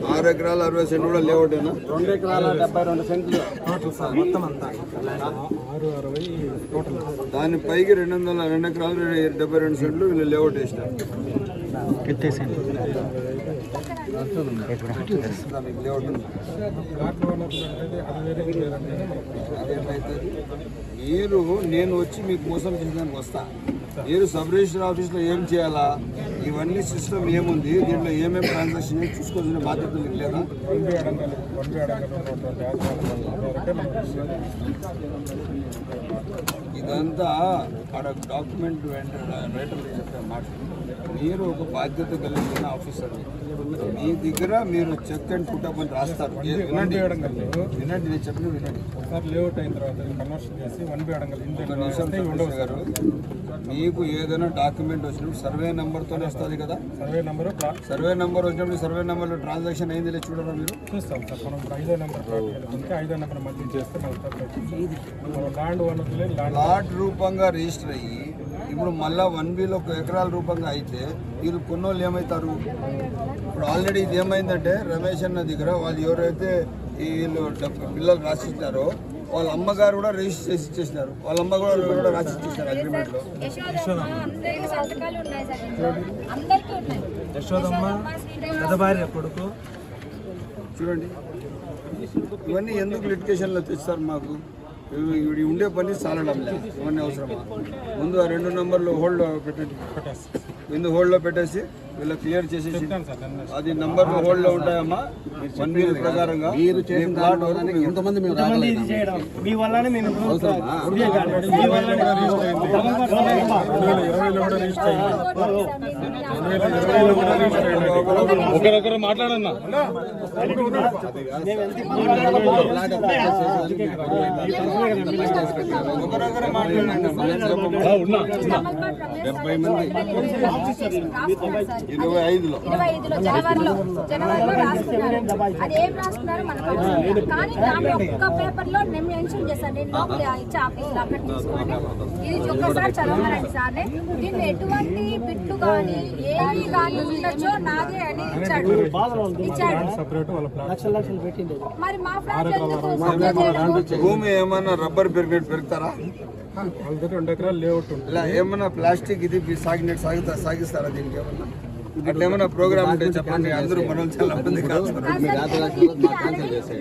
C: 6 ఎకరాల 60 సెంట్లు కూడా లేఅవుటేనా?
F: 2 ఎకరాల 72 సెంట్లు టోటల్ సార్, మొత్తం అంతా 660 టోటల్.
C: దాని పైకి 2 ఎకరాలు 72 సెంట్లు వీళ్ళు లేఅవుట్ వేసినారు. మీరు నేను వచ్చి మీకు మోసం చేసేదానికి వస్తా. మీరు సబ్ రిజిస్టర్ ఆఫీస్లో ఏం చేయాలా, ఇవన్నీ సిస్టమ్ ఏముంది, దీంట్లో ఏమేమి ట్రాన్సాక్షన్ చూసుకోవాల్సిన బాధ్యత మీకు లేదా? ఇదంతా అక్కడ డాక్యుమెంట్ రైటర్ చెప్పే మాట. మీరు ఒక బాధ్యత కలిగిన ఆఫీసర్, మీ దగ్గర మీరు చెక్ అండ్ పుట్టప్ అని రాస్తారు. వినండి, నేను చెప్పిన వినండి.
F: లేఅవుట్ అయిన తర్వాత కన్వర్షన్ చేసి 1B అడగాలి
C: గారు. మీకు ఏదైనా డాక్యుమెంట్ వచ్చినప్పుడు సర్వే నెంబర్తోనే వస్తుంది కదా. సర్వే నెంబర్ వచ్చినప్పుడు సర్వే నెంబర్లో ట్రాన్సాక్షన్ అయింది లేదు చూడరా మీరు?
F: చూస్తాం సార్. మనం 5వ నెంబర్ 5వ నెంబర్ మళ్ళీ చేస్తే
C: లాట్ రూపంగా రిజిస్టర్ అయ్యి ఇప్పుడు మళ్ళీ 1Bలో 1 ఎకరాల రూపంగా అయితే వీళ్ళు కొన్నోళ్ళు ఏమవుతారు? ఇప్పుడు ఆల్రెడీ ఇది ఏమైందంటే రమేష్ అన్న దగ్గర వాళ్ళు ఎవరైతే వీళ్ళు పిల్లలు రాసిస్తారో వాళ్ళ అమ్మగారు కూడా రిజిస్టర్ చేసి ఇచ్చేసినారు. వాళ్ళ అమ్మ కూడా రాసి ఇచ్చేసినారు అగ్రిమెంట్లో.
F: యశోదమ్మ పెద్దభార్య కొడుకు.
C: చూడండి, ఇవన్నీ ఎందుకు లిటిగేషన్లో తెచ్చారు మాకు? ఇవి ఉండే పని చాలడం లేదు. ఇవన్నీ అవసరమా? ముందు ఆ 2 నెంబర్లు హోల్డ్లో పెట్టండి. ముందు హోల్డ్లో పెట్టేసి వీళ్ళు క్లియర్ చేసేసి అది నంబర్లు హోల్డ్లో ఉంటాయమ్మా. 1B ప్రకారంగా మీరు చేసిన ప్లాట్ ఎంతమంది మీ వల్లనే నేను
F: ఒకరొకరు మాట్లాడన్నా.
C: ఒకరొకరు మాట్లాడండి. 70 మంది
L: 25లో జనవరిలో రాసుకున్నారు. అది ఏం రాసుకున్నారు మనకు కానీ ఆమె ఒక్క పేపర్లో నేను మెన్షన్ చేశాను. నేను ఇచ్చే ఆఫీస్లో అక్కడ తీసుకోండి, ఇది ఒక్కసారి చదవమనండి సార్ని. దీన్ని ఎటువంటి బిట్లు కానీ ఏవి కానీ ఉండొచ్చో నాదే అని ఇచ్చాడు. మరి మా ఫ్లాట్
M: భూమి ఏమన్నా రబ్బర్ పెరుగుతారా?
F: 2 ఎకరాలు లేఅవుట్ ఉంటుంది.
M: ఇలా ఏమన్నా ప్లాస్టిక్ ఇది సాగిస్తారా? దీనికి ఏమన్నా అట్లా ఏమన్నా ప్రోగ్రామ్ ఉంటే చెప్పండి. అందరూ మనం చాలా మంది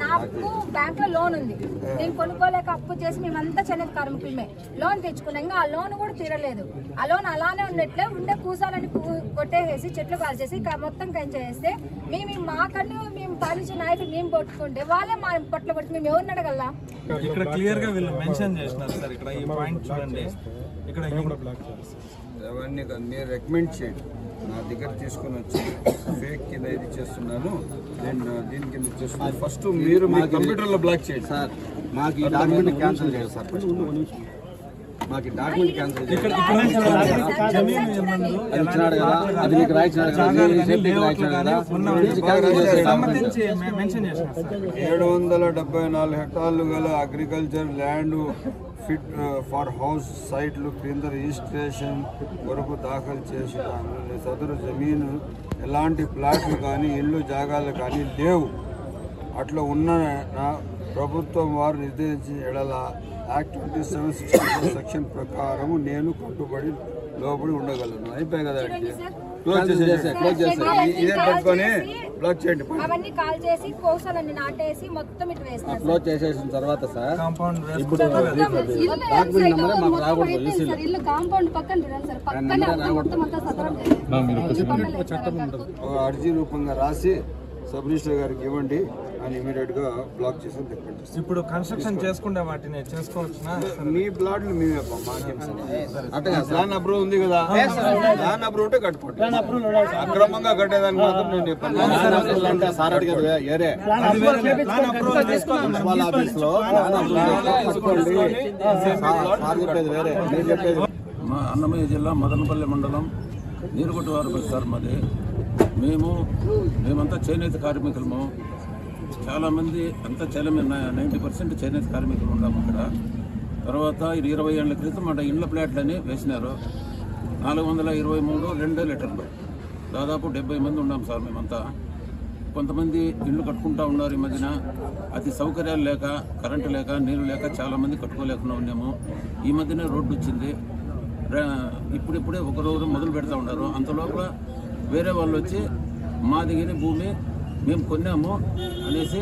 L: నాకు బ్యాంక్ లో లోన్ ఉంది, నేను కొనుక్కోలేక అప్పు చేసి మేమంతా చేనేత కార్మికులమే లోన్ తెచ్చుకున్నాం. ఇంకా ఆ లోన్ కూడా తీరలేదు. ఆ లోన్ అలానే ఉన్నట్లే ఉండే కూసాలని కొట్టేసి చెట్లు కాల్చేసి మొత్తం కంచేస్తే మేము మా కన్ను మేము పాలించిన నాయకులు మేము కొట్టుకుంటే వాళ్ళే మా పొట్ల కొట్టి మేము ఎవరిని అడగల్లా?
F: ఇక్కడ క్లియర్ గా వీళ్ళు మెన్షన్ చేసినారు సార్. ఇక్కడ ఈ పాయింట్ చూడండి, ఇక్కడ
M: అవన్నీ మీరు రికమెండ్ చేయండి. నా దగ్గర తీసుకుని వచ్చి ఫేక్ కింద ఇది చేస్తున్నాను, నేను దీని కింద చేస్తున్నాను. ఫస్ట్ మీరు మీ కంప్యూటర్లో బ్లాక్ చేయండి సార్.
G: మాకు ఈ డాక్యుమెంట్ క్యాన్సిల్ చేయాలి సార్. మాకు ఈ డాక్యుమెంట్ క్యాన్సిల్ చేయాలి. అది ఇచ్చినాడు కదా, అది మీకు రాయించినాడు కదా,
M: 774 హెక్టార్లు గల agriculture land fit for house సైట్లు క్రింద రిజిస్ట్రేషన్ కొరకు దాఖలు చేసినాను. సదరు జమీను ఎలాంటి ప్లాట్లు కానీ ఇళ్ళు జాగాలు కానీ లేవు. అట్లా ఉన్న ప్రభుత్వం వారు నిర్దేశించిన ఎడల యాక్ట్ 27 సెక్షన్ ప్రకారం నేను కట్టుబడి లోబడి ఉండగలను. అయిపోయి కదా, క్లోజ్ చేసేసి ఇదే పెట్టుకొని బ్లాక్ చేయండి.
L: అవన్నీ కాల్ చేసి కోసాలన్నీ నాటేసి మొత్తం ఇటు వేస్తారు.
G: క్లోజ్ చేసేసిన తర్వాత సార్
F: కాంపౌండ్
G: ఇప్పుడు డాక్యుమెంట్ నెంబరే మాకు రాకూడదు.
L: ఇల్లు కాంపౌండ్ పక్కన సార్, పక్కన మొత్తం అంతా సదరం
M: అర్జీ రూపంగా రాసి సబ్ రిజిస్టర్ గారికి ఇవ్వండి అని ఇమీడియట్ గా బ్లాక్ చేసి తెప్పండి.
F: ఇప్పుడు కన్స్ట్రక్షన్ చేసుకుంటే వాటిని చేసుకోవచ్చునా?
M: మీ ప్లాట్లు మీ అంటే ప్లాన్ అప్రూవ్ ఉంది కదా, ప్లాన్ అప్రూవ్ ఉంటే కట్టుకోండి. అక్రమంగా కట్టేదానికి మాత్రం నేను చెప్పాను.
G: సార్ అడిగారు ఏరే మున్సిపల్ ఆఫీస్ లో చెప్పేది వేరే, నేను చెప్పేది.
N: మా అన్నమయ్య జిల్లా మదనపల్లి మండలం నీరుగొట్టువారు సార్ మాది. మేమంతా చేనేత కార్మికులము. చాలామంది అంతా 90% చేనేత కార్మికులు ఉన్నాము ఇక్కడ. తర్వాత 20 ఏళ్ల క్రితం మన ఇండ్ల ప్లాట్లని వేసినారు. 423 2 లీటర్లు, దాదాపు 70 మంది ఉన్నాం సార్ మేమంతా. కొంతమంది ఇళ్ళు కట్టుకుంటా ఉన్నారు ఈ మధ్యన. అతి సౌకర్యాలు లేక, కరెంటు లేక, నీరు లేక చాలామంది కట్టుకోలేకుండా ఉన్నాము. ఈ మధ్యనే రోడ్డు వచ్చింది. ఇప్పుడిప్పుడే ఒకరోజు మొదలు పెడతా ఉన్నారు. అంతలోపల వేరే వాళ్ళు వచ్చి మా దగ్గర భూమి మేము కొన్నాము అనేసి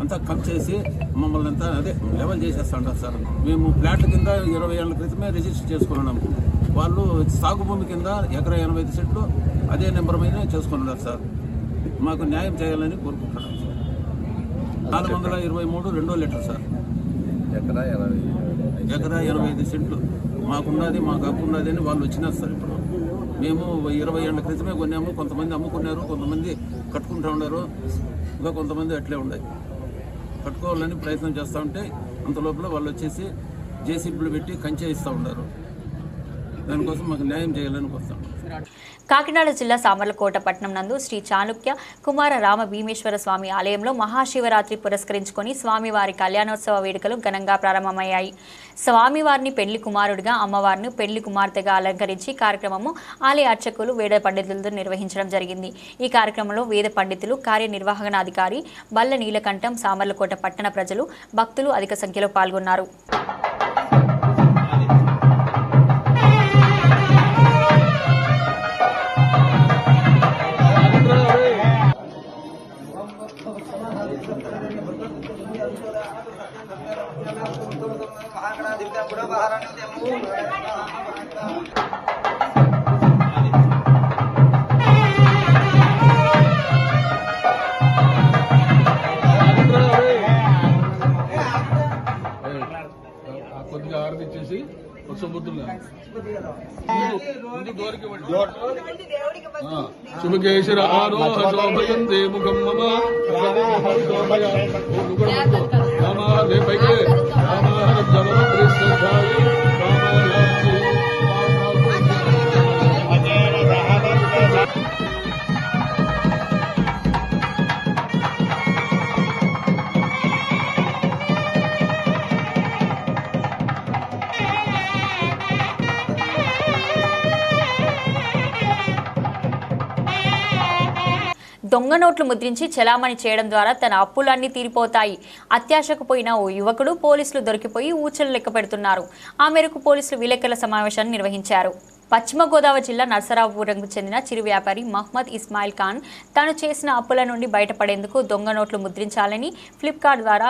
N: అంతా కట్ చేసి మమ్మల్ని అంతా లెవెల్ చేసేస్తా ఉంటారు సార్. మేము ప్లాట్ల కింద 20 ఏళ్ల క్రితమే రిజిస్టర్ చేసుకున్నాము. వాళ్ళు సాగు భూమి కింద ఎకరా 85 సెంట్లు అదే నెంబర్ మీద చేసుకున్నారు సార్. మాకు న్యాయం చేయాలని కోరుకుంటున్నాం సార్. 423 2 లీటర్ సార్, ఎకరా 85 సెంట్లు మాకున్నది, మాకు హక్కున్నది అని వాళ్ళు వచ్చినారు సార్. ఇప్పుడు మేము 20 ఏళ్ల క్రితమే కొన్నాము. కొంతమంది అమ్ముకున్నారు, కొంతమంది కట్టుకుంటూ ఉన్నారు, ఇంకా కొంతమంది అట్లే ఉన్నాయి. కట్టుకోవాలని ప్రయత్నం చేస్తూ ఉంటే అంత లోపల వాళ్ళు వచ్చేసి జేసీబీలు పెట్టి కంచె ఇస్తూ ఉన్నారు. దానికోసం మాకు న్యాయం చేయాలని కోరుతాం.
A: కాకినాడ జిల్లా సామర్లకోట పట్టణం నందు శ్రీ చాళుక్య కుమార రామ భీమేశ్వర స్వామి ఆలయంలో మహాశివరాత్రి పురస్కరించుకొని స్వామివారి కళ్యాణోత్సవ వేడుకలు ఘనంగా ప్రారంభమయ్యాయి. స్వామివారిని పెళ్లి కుమారుడిగా, అమ్మవారిని పెళ్లి కుమార్తెగా అలంకరించి కార్యక్రమము ఆలయ అర్చకులు, వేద పండితులతో నిర్వహించడం జరిగింది. ఈ కార్యక్రమంలో వేద పండితులు, కార్యనిర్వహణాధికారి బల్ల నీలకంఠం, సామర్లకోట పట్టణ ప్రజలు, భక్తులు అధిక సంఖ్యలో పాల్గొన్నారు.
D: కొద్దిగా ఆరదిచ్చేసి శుభకేశ్వర ఆరోహ శోభయంతే ముఖం మమ పైకి
A: దొంగ నోట్లు ముద్రించి చెలామణి చేయడం ద్వారా తన అప్పులన్నీ తీరిపోతాయి. అత్యాశకు పోయిన ఓ యువకుడు పోలీసులు దొరికిపోయి ఊచలు లెక్క పెడుతున్నారు. ఆ మేరకు పోలీసులు విలేకరుల సమావేశాన్ని నిర్వహించారు. పశ్చిమ గోదావరి జిల్లా నర్సరావుపురంకు చెందిన చిరు వ్యాపారి మహ్మద్ ఇస్మాయిల్ ఖాన్ తాను చేసిన అప్పుల నుండి బయటపడేందుకు దొంగ నోట్లు ముద్రించాలని ఫ్లిప్కార్ట్ ద్వారా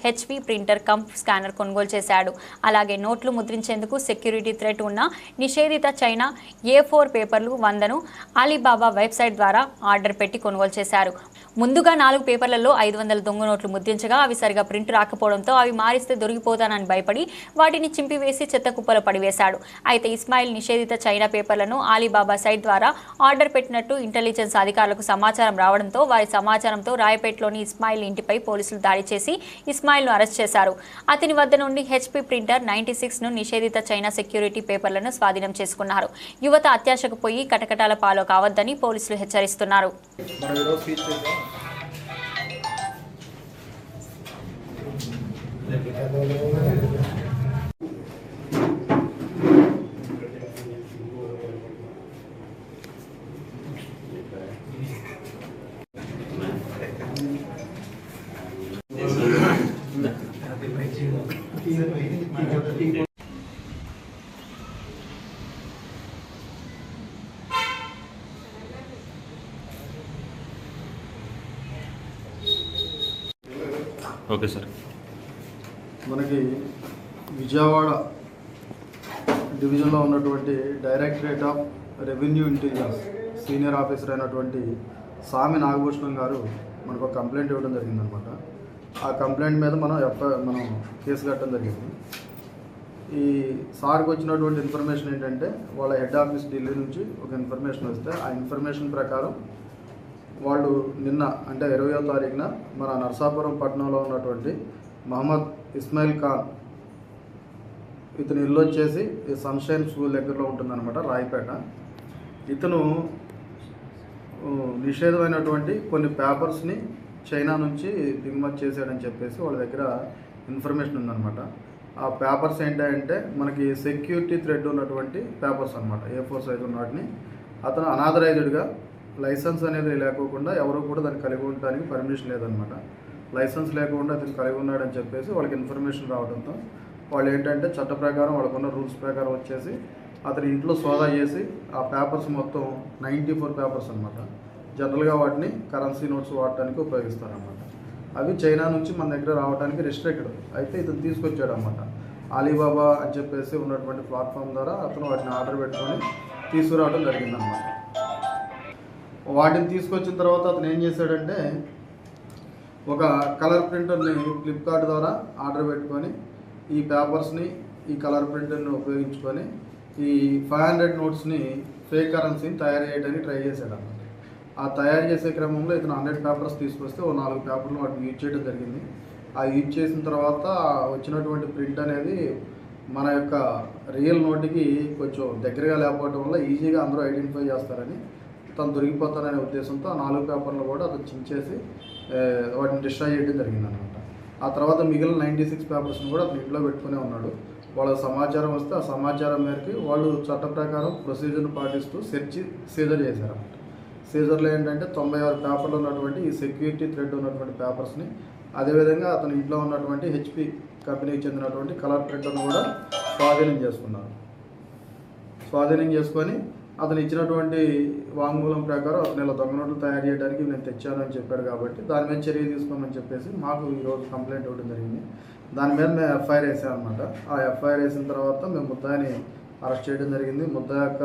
A: హెచ్పి ప్రింటర్ స్కానర్ కొనుగోలు చేశాడు. అలాగే నోట్లు ముద్రించేందుకు సెక్యూరిటీ థ్రెట్ ఉన్న నిషేధిత చైనా A4 పేపర్లు 100ను అలీబాబా వెబ్సైట్ ద్వారా ఆర్డర్ పెట్టి కొనుగోలు చేశారు. ముందుగా 4 పేపర్లలో 500 దొంగ నోట్లు ముద్రించగా అవి సరిగా ప్రింట్ రాకపోవడంతో అవి మారిస్తే దొరికిపోతానని భయపడి వాటిని చింపివేసి చెత్త కుప్పలో పడివేశాడు. అయితే ఇస్మాయిల్ నిషేధిత చైనా పేపర్లను అలీబాబా సైట్ ద్వారా ఆర్డర్ పెట్టినట్టు ఇంటెలిజెన్స్ అధికారులకు సమాచారం రావడంతో వారి సమాచారంతో రాయపేటలోని ఇస్మాయిల్ ఇంటిపై పోలీసులు దాడి చేసి ఇస్మాయిల్ను అరెస్ట్ చేశారు. అతని వద్ద నుండి హెచ్పి ప్రింటర్ 96ను నిషేధిత చైనా సెక్యూరిటీ పేపర్లను స్వాధీనం చేసుకున్నారు. యువత అత్యాశకు పోయి కటకటాల పాలు కావద్దని పోలీసులు హెచ్చరిస్తున్నారు.
O: Okay sir.
P: మనకి విజయవాడ డివిజన్లో ఉన్నటువంటి directorate of revenue intelligence senior officer అయినటువంటి సామి నాగభూషణం గారు మనకు ఒక కంప్లైంట్ ఇవ్వడం జరిగిందనమాట. ఆ కంప్లైంట్ మీద మనం కేసు కట్టడం జరిగింది. ఈ సార్కి వచ్చినటువంటి ఇన్ఫర్మేషన్ ఏంటంటే వాళ్ళ హెడ్ ఆఫీస్ ఢిల్లీ నుంచి ఒక ఇన్ఫర్మేషన్ వస్తే ఆ ఇన్ఫర్మేషన్ ప్రకారం వాళ్ళు నిన్న అంటే 20వ తారీఖున మన నర్సాపురం పట్టణంలో ఉన్నటువంటి మహమ్మద్ ఇస్మాయిల్ ఖాన్ ఇతను ఇల్లు వచ్చేసి సన్షైన్ స్కూల్ దగ్గరలో ఉంటుందన్నమాట, రాయపేట. ఇతను నిషేధమైనటువంటి కొన్ని పేపర్స్ని చైనా నుంచి దిగుమతి చేశాడని చెప్పేసి వాళ్ళ దగ్గర ఇన్ఫర్మేషన్ ఉందన్నమాట. ఆ పేపర్స్ ఏంటంటే మనకి సెక్యూరిటీ థ్రెడ్ ఉన్నటువంటి పేపర్స్ అనమాట, A4 సైజ్ ఉన్న వాటిని అతను అనాథరైజ్డ్గా లైసెన్స్ అనేది లేకోకుండా ఎవరు కూడా దాన్ని కలిగి ఉండడానికి పర్మిషన్ లేదనమాట. లైసెన్స్ లేకుండా అతను కలిగి ఉన్నాడని చెప్పేసి వాళ్ళకి ఇన్ఫర్మేషన్ రావడంతో వాళ్ళు ఏంటంటే చట్ట ప్రకారం వాళ్ళకున్న రూల్స్ ప్రకారం వచ్చేసి అతని ఇంట్లో సోదా చేసి ఆ పేపర్స్ మొత్తం 94 పేపర్స్ అనమాట. జనరల్గా వాటిని కరెన్సీ నోట్స్ వాడటానికి ఉపయోగిస్తారన్నమాట. అవి చైనా నుంచి మన దగ్గర రావడానికి రెస్ట్రిక్టెడ్. అయితే ఇతను తీసుకొచ్చాడు అన్నమాట. అలీబాబా అని చెప్పేసి ఉన్నటువంటి ప్లాట్ఫామ్ ద్వారా అతను వాటిని ఆర్డర్ పెట్టుకొని తీసుకురావడం జరిగిందన్నమాట. వాటిని తీసుకొచ్చిన తర్వాత అతను ఏం చేశాడంటే ఒక కలర్ ప్రింటర్ని ఫ్లిప్కార్ట్ ద్వారా ఆర్డర్ పెట్టుకొని ఈ పేపర్స్ని ఈ కలర్ ప్రింటర్ని ఉపయోగించుకొని ఈ 500 నోట్స్ని ఫేక్ కరెన్సీని తయారు చేయడానికి ట్రై చేశాడు అన్నమాట. ఆ తయారు చేసే క్రమంలో ఇతను 100 పేపర్స్ తీసుకొస్తే ఓ 4 పేపర్లు వాటిని యూజ్ చేయడం జరిగింది. ఆ యూజ్ చేసిన తర్వాత వచ్చినటువంటి ప్రింట్ అనేది మన యొక్క రియల్ నోట్కి కొంచెం దగ్గరగా లేకపోవడం వల్ల ఈజీగా అందరూ ఐడెంటిఫై చేస్తారని తను దొరికిపోతాననే ఉద్దేశంతో ఆ 4 పేపర్లు కూడా అతను చించేసి వాటిని డిస్ట్రాయ్ చేయడం జరిగిందనమాట. ఆ తర్వాత మిగిలిన 96 పేపర్స్ని కూడా అతను ఇంట్లో పెట్టుకునే ఉన్నాడు. వాళ్ళ సమాచారం వస్తే ఆ సమాచారం మేరకు వాళ్ళు చట్ట ప్రకారం ప్రొసీజర్ను పాటిస్తూ సీజర్ చేశారన్నమాట. సీజర్లో ఏంటంటే 96 పేపర్లు ఉన్నటువంటి ఈ సెక్యూరిటీ థ్రెడ్ ఉన్నటువంటి పేపర్స్ని, అదేవిధంగా అతని ఇంట్లో ఉన్నటువంటి హెచ్పి కంపెనీకి చెందినటువంటి కలర్ ప్రింటర్ను కూడా స్వాధీనం చేసుకున్నారు. స్వాధీనం చేసుకొని అతను ఇచ్చినటువంటి వాంగ్మూలం ప్రకారం అతను ఇలా దొంగ నోట్లు తయారు చేయడానికి నేను తెచ్చాను అని చెప్పాడు కాబట్టి దాని మీద చర్య తీసుకోమని చెప్పేసి మాకు ఈరోజు కంప్లైంట్ ఇవ్వడం జరిగింది. దాని మీద మేము ఎఫ్ఐఆర్ వేసాం అనమాట. ఆ ఎఫ్ఐఆర్ వేసిన తర్వాత మేము ముద్దాయిని అరెస్ట్ చేయడం జరిగింది. ముద్దాయి యొక్క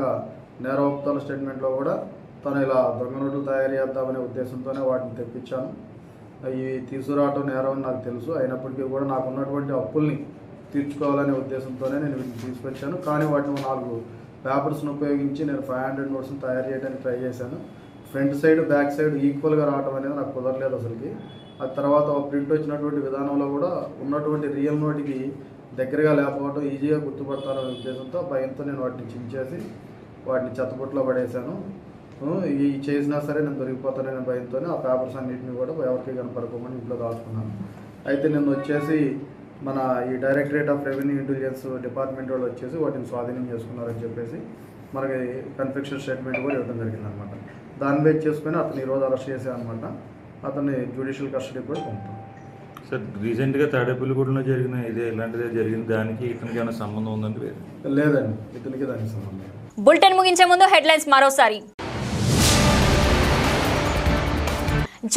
P: నేరోక్తాల స్టేట్మెంట్లో కూడా తను ఇలా దొంగ నోట్లు తయారు చేద్దామనే ఉద్దేశంతోనే వాటిని తెప్పించాను. ఇవి తీసుకురావటం నేరం అని నాకు తెలుసు, అయినప్పటికీ కూడా నాకు ఉన్నటువంటి అప్పుల్ని తీర్చుకోవాలనే ఉద్దేశంతోనే నేను వీటిని తీసుకొచ్చాను. కానీ వాటిని 4 పేపర్స్ను ఉపయోగించి నేను 500 నోట్స్ని తయారు చేయడానికి ట్రై చేశాను. ఫ్రంట్ సైడ్ బ్యాక్ సైడ్ ఈక్వల్గా రావడం అనేది నాకు కుదరలేదు అసలుకి. ఆ తర్వాత ప్రింట్ వచ్చినటువంటి విధానంలో కూడా ఉన్నటువంటి రియల్ నోటికి దగ్గరగా లేకపోవడం ఈజీగా గుర్తుపడతాననే ఉద్దేశంతో భయంతో నేను వాటిని చించేసి వాటిని చెత్తబుట్టలో పడేశాను. ఇవి చేసినా సరే నేను దొరికిపోతాననే భయంతోనే ఆ పేపర్స్ అన్నింటినీ కూడా ఎవరికి కనపడకోమని ఇంట్లో దాచుకున్నాను. అయితే నేను వచ్చేసి మన ఈ directorate of revenue intelligence department వాళ్ళు వచ్చేసి వాటిని స్వాధీనం చేసుకున్నారని చెప్పేసి మనకి కన్ఫెక్షన్ స్టేట్మెంట్ కూడా ఇవ్వడం జరిగిందనమాట. దాన్ని బేస్ చేసుకుని అతను ఈరోజు అరెస్ట్ చేశామన్నమాట. అతన్ని జ్యుడిషియల్ కస్టడీకి కూడా పంపుతాం.
O: సార్ రీసెంట్గా తాడేపల్లిగూడలో జరిగిన ఇలాంటిదే జరిగింది, దానికి ఇతనికి ఏమైనా సంబంధం ఉందండి?
P: లేదండి, ఇతనికి దానికి సంబంధం.
A: బులెటిన్ ముగించే ముందు హెడ్లైన్స్ మరోసారి.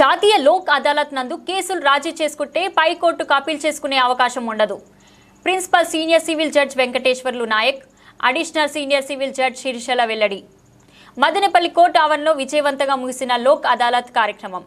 A: జాతీయ లోక్ అదాలత్ నందు కేసులు రాజీ చేసుకుంటే పై కోర్టుకు అప్పీల్ చేసుకునే అవకాశం ఉండదు. Principal senior civil judge Venkateswarlu Nayak, additional senior civil judge శిరిషల వెల్లడి. మదనపల్లి కోర్టు ఆవరణలో విజయవంతంగా ముగిసిన లోక్ అదాలత్ కార్యక్రమం.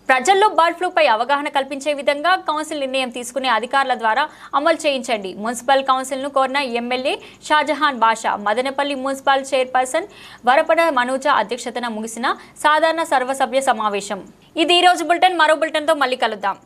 A: ప్రజల్లో బర్డ్ ఫ్లూపై అవగాహన కల్పించే విధంగా కౌన్సిల్ నిర్ణయం తీసుకునే అధికారుల ద్వారా అమలు చేయించండి. మున్సిపల్ కౌన్సిల్ను కోరిన ఎమ్మెల్యే షాజహాన్ బాషా. మదనపల్లి మున్సిపల్ చైర్పర్సన్ వరపడ మనూజ అధ్యక్షతన ముగిసిన సాధారణ సర్వసభ్య సమావేశం. ఇది ఈరోజు బులెటిన్. మరో బులెటిన్తో మళ్ళీ కలుద్దాం.